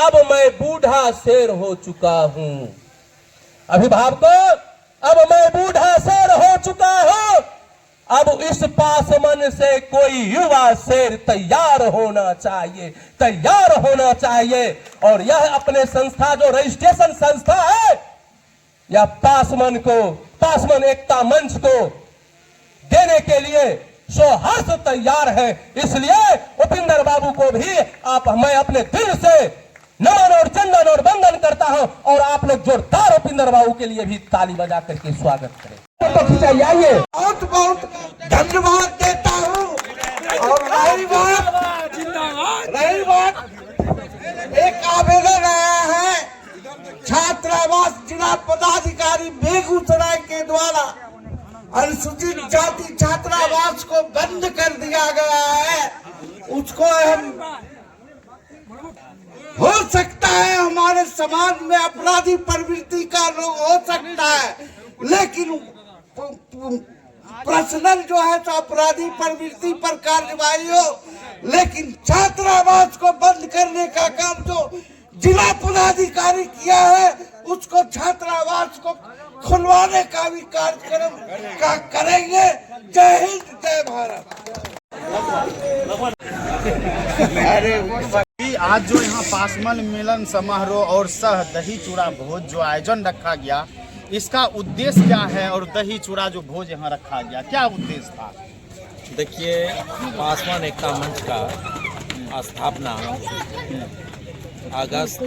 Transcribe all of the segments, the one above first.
अब मैं बूढ़ा शेर हो चुका हूं। अभिभावकों, अब मैं बूढ़ा शेर हो चुका हूं। अब इस पासमन से कोई युवा शेर तैयार होना चाहिए, तैयार होना चाहिए। और यह अपने संस्था जो रजिस्ट्रेशन संस्था है, या पासमन एकता मंच को देने के लिए सोहर्ष तैयार है। इसलिए उपिंदर बाबू को भी मैं अपने दिल से नमन और चंदन और वंदन करता हूं। और आप लोग जोरदार उपिंदर बाबू के लिए भी ताली बजा करके स्वागत करें। तो खिंचाइए। बहुत बहुत धन्यवाद देता हूं। और रही बात एक आवेदन आया है छात्रावास जिला पदाधिकारी बेगूसराय के द्वारा अनुसूचित जाति छात्रावास को बंद कर दिया गया है। उसको हम हो सकता है हमारे समाज में अपराधी प्रवृत्ति का लोग हो सकता है, लेकिन पर्सनल जो है तो अपराधी प्रवृत्ति पर कार्रवाई हो। लेकिन छात्रावास को बंद करने का काम जो जिला पदाधिकारी किया है, उसको छात्रावास को खुलवाने का भी कार्यक्रम करेंगे। जय हिंद, जय भारत। आज जो यहाँ पासमन मिलन समारोह और सह दही चूड़ा भोज जो आयोजन रखा गया, इसका उद्देश्य क्या है? और दही चूड़ा जो भोज यहाँ रखा गया, क्या उद्देश्य था? देखिए, पासवान एकता मंच का स्थापना अगस्त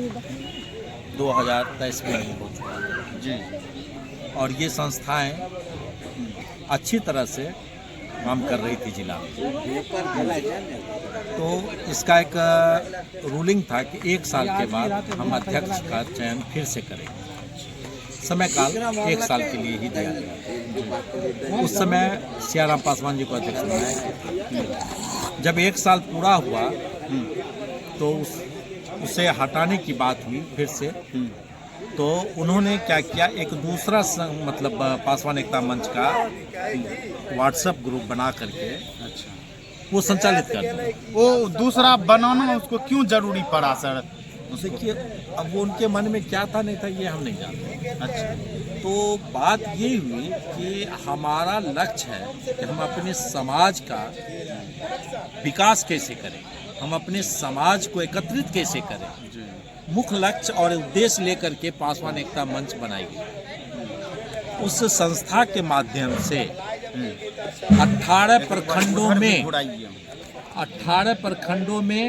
2023 में हो चुका है जी। और ये संस्थाएं अच्छी तरह से काम कर रही थी जिला में। तो इसका एक रूलिंग था कि 1 साल के बाद हम अध्यक्ष का चयन फिर से करेंगे। समय काल 1 साल के लिए ही दिया गया। उस समय सियाराम पासवान जी को अध्यक्ष बनाया। जब 1 साल पूरा हुआ तो उसे हटाने की बात हुई फिर से। तो उन्होंने क्या किया, एक दूसरा मतलब पासवान एकता मंच का व्हाट्सएप ग्रुप बना करके वो संचालित कर दिया। वो दूसरा बनाना उसको क्यों जरूरी पड़ा सर? देखिए, अब वो उनके मन में क्या था नहीं था ये हम नहीं जानते। अच्छा, तो बात ये हुई कि हमारा लक्ष्य है कि हम अपने समाज का विकास कैसे करें, हम अपने समाज को एकत्रित कैसे करें। मुख्य लक्ष्य और उद्देश्य लेकर के पासवान एकता मंच बनाई गई। उस संस्था के माध्यम से 18 प्रखंडों में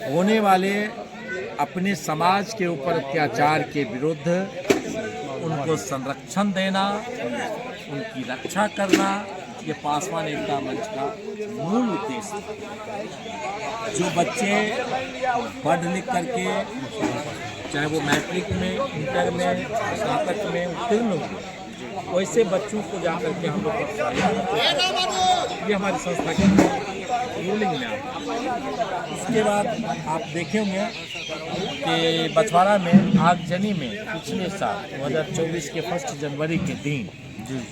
होने वाले अपने समाज के ऊपर अत्याचार के विरुद्ध उनको संरक्षण देना, उनकी रक्षा करना, ये पासवान एकता मंच का मूल उद्देश्य है। जो बच्चे पढ़ लिख करके, चाहे वो मैट्रिक में, इंटर में, स्नातक में उत्तीर्ण हुए, वैसे बच्चों को जा करके हम लोग ये हमारी संस्था की रूलिंग में आता है। उसके बाद आप देखे होंगे कि बछवाड़ा में आगजनी में पिछले साल 2024 के 1 जनवरी के दिन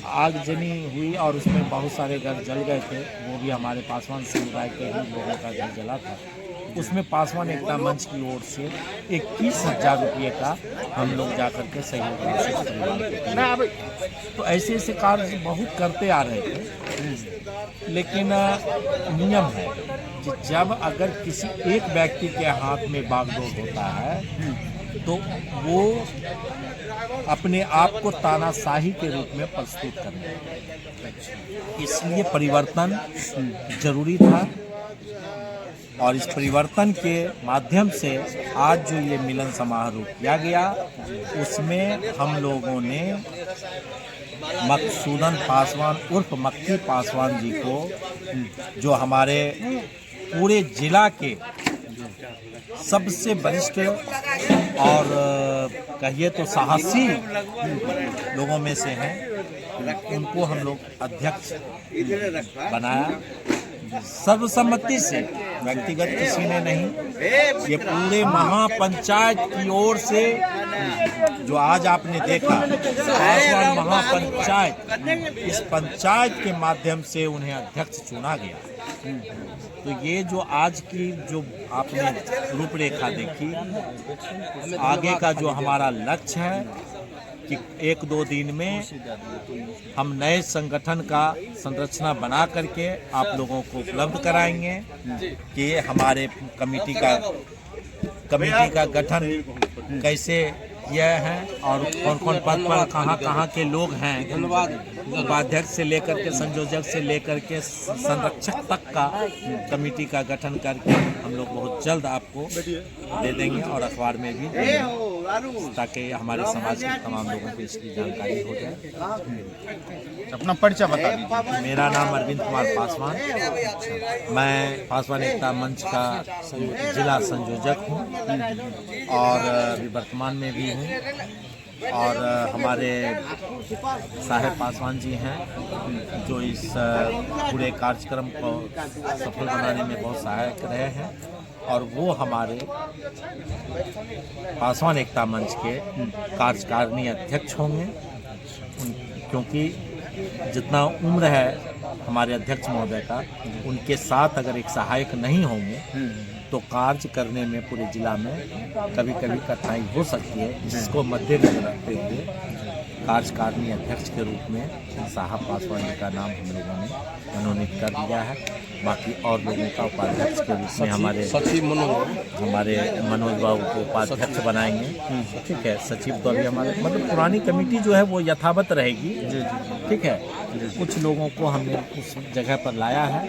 आगजनी हुई और उसमें बहुत सारे घर जल गए थे। वो भी हमारे पासवान समुदाय के ही लोगों का घर जला था। उसमें पासवान एकता मंच की ओर से 21,000 रुपये का हम लोग जाकर के सहयोग। तो ऐसे ऐसे कार्य बहुत करते आ रहे थे। लेकिन नियम है कि जब अगर किसी एक व्यक्ति के हाथ में बागडोर होता है तो वो अपने आप को तानाशाही के रूप में प्रस्तुत करना है। इसलिए परिवर्तन जरूरी था। और इस परिवर्तन के माध्यम से आज जो ये मिलन समारोह किया गया, उसमें हम लोगों ने मकसूदन पासवान उर्फ मक्खी पासवान जी को, जो हमारे पूरे जिला के सबसे वरिष्ठ और कहिए तो साहसी लोगों में से हैं, उनको हम लोग अध्यक्ष बनाया। सर्वसम्मति से, व्यक्तिगत किसी ने नहीं, ये पूरे महापंचायत की ओर से जो आज आपने देखा पासवान महापंचायत, इस पंचायत के माध्यम से उन्हें अध्यक्ष चुना गया। तो ये जो आज की जो आपने रूपरेखा देखी, आगे का जो हमारा लक्ष्य है कि 1-2 दिन में हम नए संगठन का संरचना बना करके आप लोगों को उपलब्ध कराएंगे कि हमारे कमेटी का गठन कैसे किया है और कौन कौन पद पर कहाँ के लोग हैं। उपाध्यक्ष से लेकर के संयोजक से लेकर के संरक्षक तक का कमेटी का गठन करके हम लोग बहुत जल्द आपको दे देंगे और अखबार में भी देंगे, ताकि हमारे समाज के तमाम लोगों को इसकी जानकारी हो जाए। अपना परिचय बता दीजिए। मेरा नाम अरविंद कुमार पासवान, मैं पासवान एकता मंच का जिला संयोजक हूँ और अभी वर्तमान में भी हूँ। और हमारे साहेब पासवान जी हैं जो इस पूरे कार्यक्रम को सफल बनाने में बहुत सहायक रहे हैं और वो हमारे पासवान एकता मंच के कार्यकारिणी अध्यक्ष होंगे। क्योंकि जितना उम्र है हमारे अध्यक्ष महोदय का, उनके साथ अगर एक सहायक नहीं होंगे तो कार्य करने में पूरे जिला में कभी कभी कठिनाई हो सकती है, जिसको मद्देनजर रखते हुए कार्यकारिणी अध्यक्ष के रूप में साहब पासवान जी का नाम हम लोगों ने मनोनीत कर दिया है। बाकी और लोगों का उपाध्यक्ष के रूप में हमारे मनोज बाबू को उपाध्यक्ष बनाएंगे। ठीक है, सचिव तो अभी हमारे मतलब पुरानी कमेटी जो है वो यथावत रहेगी। ठीक है, कुछ लोगों को हमने उस जगह पर लाया है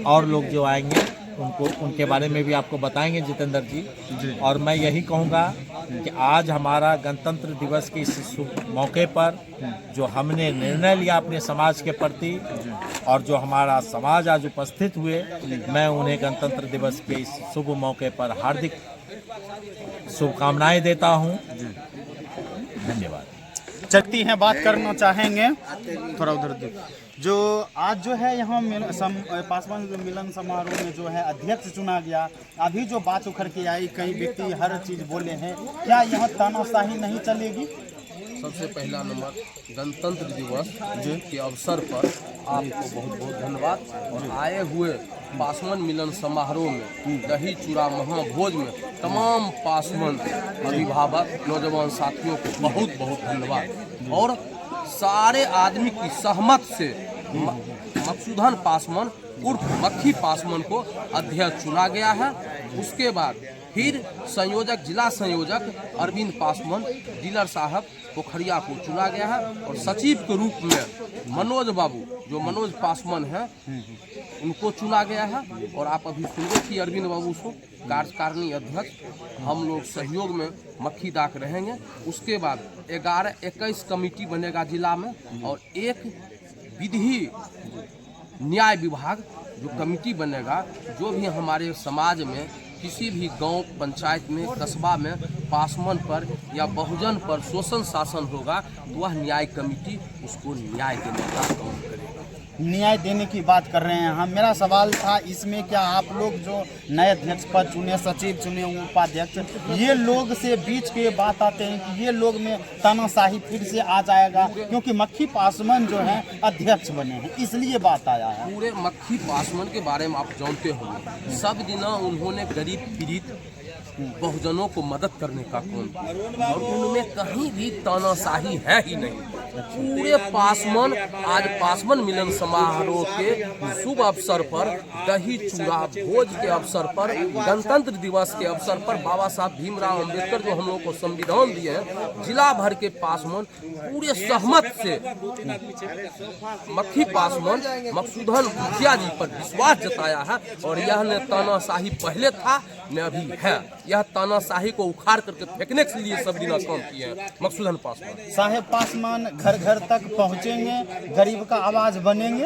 और लोग जो आएंगे उनके बारे में भी आपको बताएंगे जितेंद्र जी। और मैं यही कहूँगा कि आज हमारा गणतंत्र दिवस के इस शुभ मौके पर जो हमने निर्णय लिया अपने समाज के प्रति और जो हमारा समाज आज उपस्थित हुए, मैं उन्हें गणतंत्र दिवस के इस शुभ मौके पर हार्दिक शुभकामनाएं देता हूं। धन्यवाद। चलती हैं, बात करना चाहेंगे थोड़ा उधर जो आज जो है यहाँ पासवान मिलन समारोह में जो है अध्यक्ष चुना गया। अभी जो बात उखड़ के आई, कई व्यक्ति हर चीज़ बोले हैं, क्या यहाँ तानाशाही नहीं चलेगी? सबसे पहला नंबर गणतंत्र दिवस के अवसर पर आपको बहुत बहुत धन्यवाद और आए हुए पासवान मिलन समारोह में दही चूड़ा महाभोज में तमाम पासवान अभिभावक नौजवान साथियों को बहुत बहुत धन्यवाद। और सारे आदमी की सहमत से मकसूदन पासवान उर्फ मक्खी पासवान को अध्यक्ष चुना गया है। उसके बाद फिर संयोजक जिला संयोजक अरविंद पासवान डीलर साहब पोखरिया को चुना गया है और सचिव के रूप में मनोज बाबू जो मनोज पासवान हैं उनको चुना गया है। और आप अभी सुन कि अरविंद बाबू को कार्यकारिणी अध्यक्ष हम लोग सहयोग में मक्खी दाक रहेंगे। उसके बाद 11-21 कमेटी बनेगा जिला में और एक विधि न्याय विभाग जो कमेटी बनेगा। जो भी हमारे समाज में किसी भी गांव पंचायत में कस्बा में पासवान पर या बहुजन पर शोषण शासन होगा तो वह न्याय कमेटी उसको न्याय देने का काम करेगा। न्याय देने की बात कर रहे हैं हम। मेरा सवाल था इसमें, क्या आप लोग जो नए अध्यक्ष पद चुने, सचिव चुने, उपाध्यक्ष, ये लोग से बीच के बात आते हैं कि ये लोग में तानाशाही फिर से आ जाएगा क्योंकि मक्खी पासवान जो है अध्यक्ष बने हैं, इसलिए बात आया है। पूरे मक्खी पासवान के बारे में आप जानते होंगे, सब दिना उन्होंने गरीब पीड़ित बहुजनों को मदद करने का काम किया और उनमें कहीं भी तानाशाही है ही नहीं। पूरे पासवान आज पासवान मिलन समारोह के शुभ अवसर पर दही चूड़ा भोज के अवसर पर गणतंत्र दिवस के अवसर पर बाबा साहब भीमराव अम्बेडकर जो हम लोग को संविधान दिए हैं, जिला भर के पासवान पूरे सहमत से मक्खी पासवान मकसूदन मुखिया जी पर विश्वास जताया है। और यह न तानाशाही पहले था न अभी है, यह तानाशाही को उखाड़ करके फेंकने के लिए सब दिन काम किए हैं मकसूदन पासवान। साहेब पासवान घर घर तक पहुंचेंगे, गरीब का आवाज बनेंगे।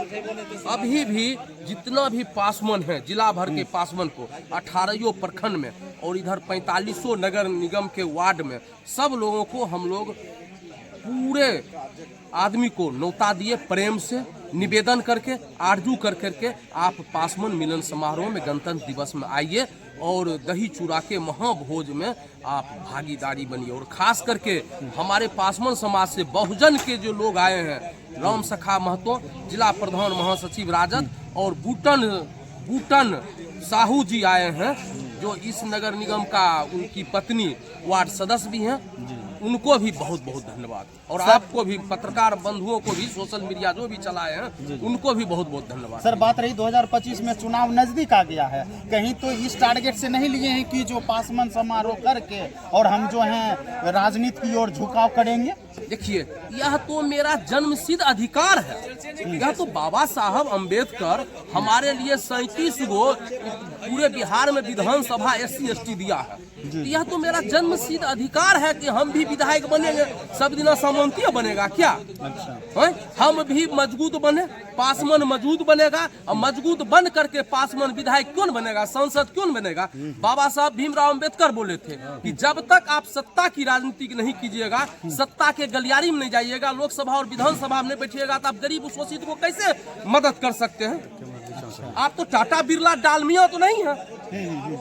अभी भी जितना भी पासवान है जिला भर के पासवान को 18 प्रखंड में और इधर 45 नगर निगम के वार्ड में सब लोगों को हम लोग पूरे आदमी को न्योता दिए प्रेम से निवेदन करके आरजू कर करके आप पासवान मिलन समारोह में गणतंत्र दिवस में आइए और दही चूड़ा के महाभोज में आप भागीदारी बनिए। और खास करके हमारे पासवान समाज से बहुजन के जो लोग आए हैं, राम सखा महतो जिला प्रधान महासचिव राजद और बूटन साहू जी आए हैं, जो इस नगर निगम का उनकी पत्नी वार्ड सदस्य भी हैं, उनको भी बहुत बहुत धन्यवाद। और आपको भी, पत्रकार बंधुओं को भी, सोशल मीडिया जो भी चलाए हैं उनको भी बहुत बहुत धन्यवाद। सर, बात रही 2025 में चुनाव नजदीक आ गया है, कहीं तो इस टारगेट से नहीं लिए हैं कि जो पासवान समारोह करके और हम जो हैं राजनीति की ओर झुकाव करेंगे? देखिए, यह तो मेरा जन्मसिद्ध अधिकार है। यह तो बाबा साहब अम्बेडकर हमारे लिए 37 गो पूरे बिहार में विधानसभा SC ST दिया है। यह तो मेरा जन्मसिद्ध अधिकार है कि हम भी विधायक बनेंगे। सब दिन सामंतीय बनेगा क्या? अच्छा। हम भी मजबूत बने, पासवान मजबूत बनेगा, और मजबूत बन करके पासवान विधायक क्यों बनेगा, सांसद क्यों बनेगा? बाबा साहब भीमराव अम्बेडकर बोले थे कि जब तक आप सत्ता की राजनीति नहीं कीजिएगा, सत्ता के गलियारी में नहीं जाइएगा, लोकसभा और विधानसभा में बैठिएगा, तो आप गरीब शोषित को कैसे मदद कर सकते हैं? आप तो टाटा बिरला डालमिया तो नहीं है,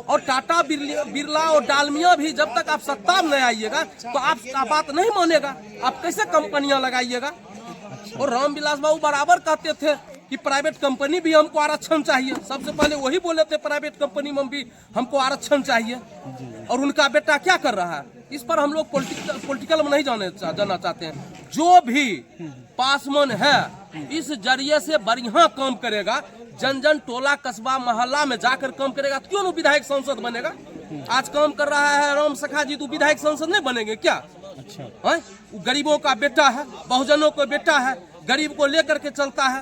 और टाटा बिरला और डालमिया भी जब तक आप सत्ता में नहीं आइएगा तो आपका बात नहीं मानेगा। आप कैसे कंपनियां लगाइएगा? और रामविलास बाबू बराबर कहते थे कि प्राइवेट कंपनी भी हमको आरक्षण चाहिए। सबसे पहले वही बोले थे प्राइवेट कंपनी में भी हमको आरक्षण चाहिए। और उनका बेटा क्या कर रहा है, इस पर हम लोग पॉलिटिकल में नहीं जाना चाहते हैं। जो भी पासवान है इस जरिए से बढ़िया काम करेगा, जन जन टोला कस्बा मोहल्ला में जाकर काम करेगा, तो क्यों विधायक सांसद बनेगा? आज काम कर रहा है राम सखा जी, तो विधायक सांसद नहीं बनेंगे क्या? अच्छा। गरीबों का बेटा है, बहुजनों का बेटा है, गरीब को लेकर के चलता है।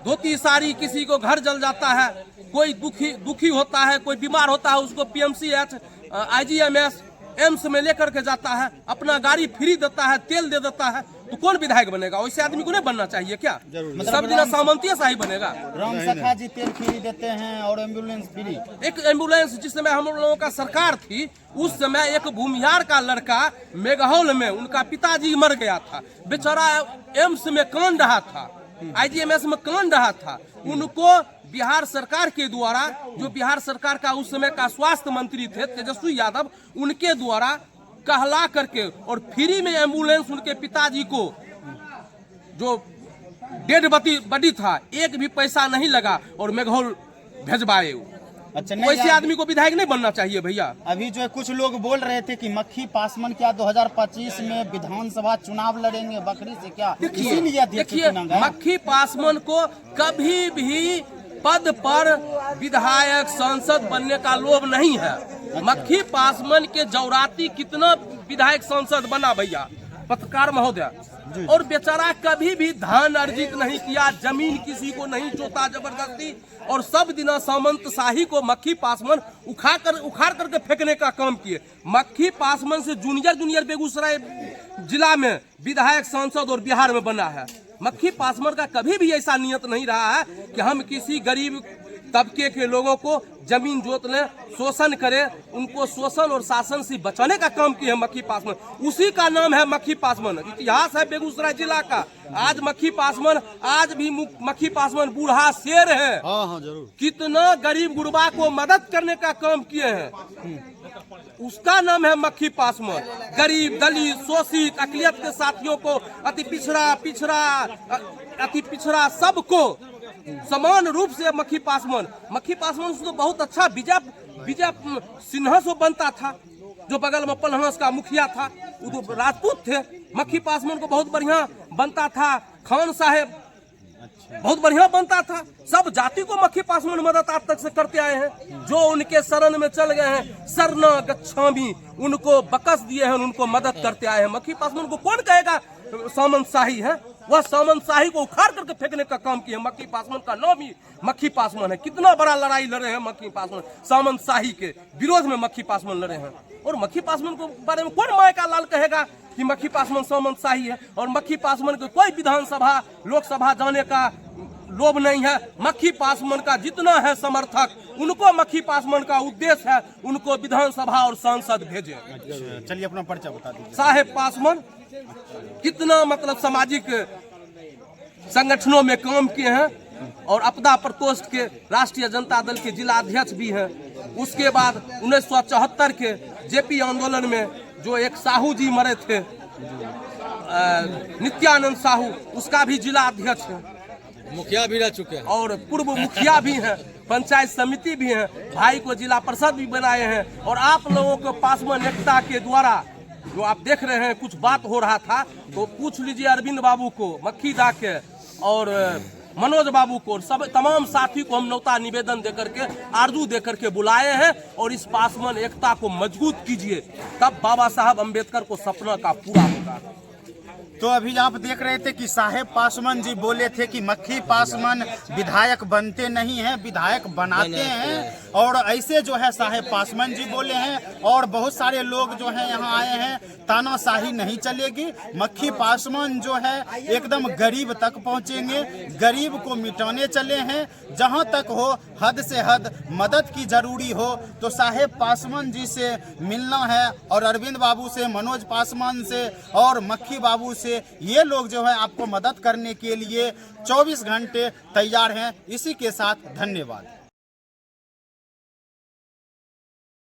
धोती साड़ी, किसी को घर जल जाता है, कोई दुखी होता है, कोई बीमार होता है, उसको PMCH IGMS एम्स में लेकर के जाता है, अपना गाड़ी फ्री देता है, तेल दे देता है, तो कौन विधायक बनेगा? वैसे आदमी को नहीं बनना चाहिए क्या? सब दिन सामंतीय शाही बनेगा। राम सखा जी तेल फ्री देते हैं और एम्बुलेंस फ्री। एक एम्बुलेंस जिस समय हम लोगों का सरकार थी, उस समय एक भूमिहार का लड़का मेघौल में, उनका पिताजी मर गया था, बेचारा एम्स में कान रहा था, IGMS में कान रहा था। उनको बिहार सरकार के द्वारा, जो बिहार सरकार का उस समय का स्वास्थ्य मंत्री थे तेजस्वी यादव, उनके द्वारा कहला करके और फ्री में एम्बुलेंस उनके पिताजी को, जो डेड बॉडी था, एक भी पैसा नहीं लगा और मेघौल भेजवाए। अच्छा, वैसे आदमी को विधायक नहीं बनना चाहिए भैया। अभी जो कुछ लोग बोल रहे थे कि मक्खी पासवान क्या 2025 में विधानसभा चुनाव लड़ेंगे बकरी से क्या? देखिए, मक्खी पासवान को कभी भी पद पर विधायक सांसद बनने का लोभ नहीं है। अच्छा। मक्खी पासवान के जौराती कितना विधायक सांसद बना भैया, पत्रकार महोदय, और बेचारा कभी भी धन अर्जित नहीं किया, जमीन किसी को नहीं जोता जबरदस्ती, और सब दिना सामंत शाही को मक्खी पासवान उखाड़ करके फेंकने का काम किए। मक्खी पासवान से जूनियर बेगूसराय जिला में विधायक सांसद और बिहार में बना है। मक्खी पासवान का कभी भी ऐसा नियत नहीं रहा है कि हम किसी गरीब तबके के लोगों को जमीन जोत लें, शोषण करें, उनको शोषण और शासन से बचाने का काम किया है मक्खी पासवान। उसी का नाम है मक्खी पासवान। इतिहास है बेगूसराय जिला का। आज मक्खी पासवान, आज भी मक्खी पासवान बूढ़ा शेर है। हाँ, जरूर। कितना गरीब गुरबा को मदद करने का काम किए हैं, उसका नाम है मक्खी पासवान। गरीब, दलित, शोषित, अकलियत के साथियों को, अति पिछड़ा सबको समान रूप से मक्खी पासवान से तो बहुत अच्छा विजय सिन्हा से बनता था, जो बगल में पलहस का मुखिया था, वो तो राजपूत थे। मक्खी पासवान को बहुत बढ़िया बनता था। खान साहेब बहुत बढ़िया बनता था। सब जाति को मक्खी पासवान मदद आज तक से करते आए हैं। जो उनके शरण में चल गए हैं, शरण गच्छामि, उनको बकस दिए हैं, उनको मदद करते आए हैं। मक्खी पासवान को कौन कहेगा सामंत शाही है? वह सामंत शाही को उखाड़ करके फेंकने का काम किया। मक्खी पासवान का नाम ही मक्खी पासवान है। कितना बड़ा लड़ाई लड़े हैं मक्खी पासवान, सामंत शाही के विरोध में मक्खी पासवान लड़े हैं। और मक्खी पासवान के बारे में कौन माय का लाल कहेगा कि मक्खी पासवान सामंत शाही है? और मक्खी पासवान को कोई विधानसभा लोकसभा जाने का लोभ नहीं है। मक्खी पासवान का जितना है समर्थक, उनको मक्खी पासवान का उद्देश्य है उनको विधानसभा और सांसद भेजे। चलिए अपना परिचय बता दीजिए। साहेब पासवान कितना मतलब सामाजिक संगठनों में काम किए हैं और आपदा प्रकोष्ठ के राष्ट्रीय जनता दल के जिला अध्यक्ष भी हैं। उसके बाद 1974 के जेपी आंदोलन में जो एक साहू जी मरे थे, नित्यानंद साहू, उसका भी जिला अध्यक्ष है, मुखिया भी रह चुके हैं और पूर्व मुखिया भी हैं, पंचायत समिति भी हैं, भाई को जिला परिषद भी बनाए हैं। और आप लोगों को पासवान एकता के द्वारा जो आप देख रहे हैं कुछ बात हो रहा था, तो पूछ लीजिए अरविंद बाबू को, मक्खी दा के और मनोज बाबू को, सब तमाम साथी को हम न्योता निवेदन देकर के, आरजू देकर के बुलाए हैं। और इस पासवान एकता को मजबूत कीजिए, तब बाबा साहब अम्बेडकर को सपना का पूरा होगा। तो अभी आप देख रहे थे कि साहेब पासवान जी बोले थे कि मक्खी पासवान विधायक बनते नहीं हैं, विधायक बनाते हैं। और ऐसे जो है साहेब पासवान जी बोले हैं और बहुत सारे लोग जो हैं यहाँ आए हैं। तानाशाही नहीं चलेगी। मक्खी पासवान जो है एकदम गरीब तक पहुँचेंगे, गरीब को मिटाने चले हैं। जहाँ तक हो हद से हद मदद की जरूरी हो तो साहेब पासवान जी से मिलना है, और अरविंद बाबू से, मनोज पासवान से और मक्खी बाबू से, ये लोग जो है आपको मदद करने के लिए 24 घंटे तैयार हैं। इसी के साथ धन्यवाद।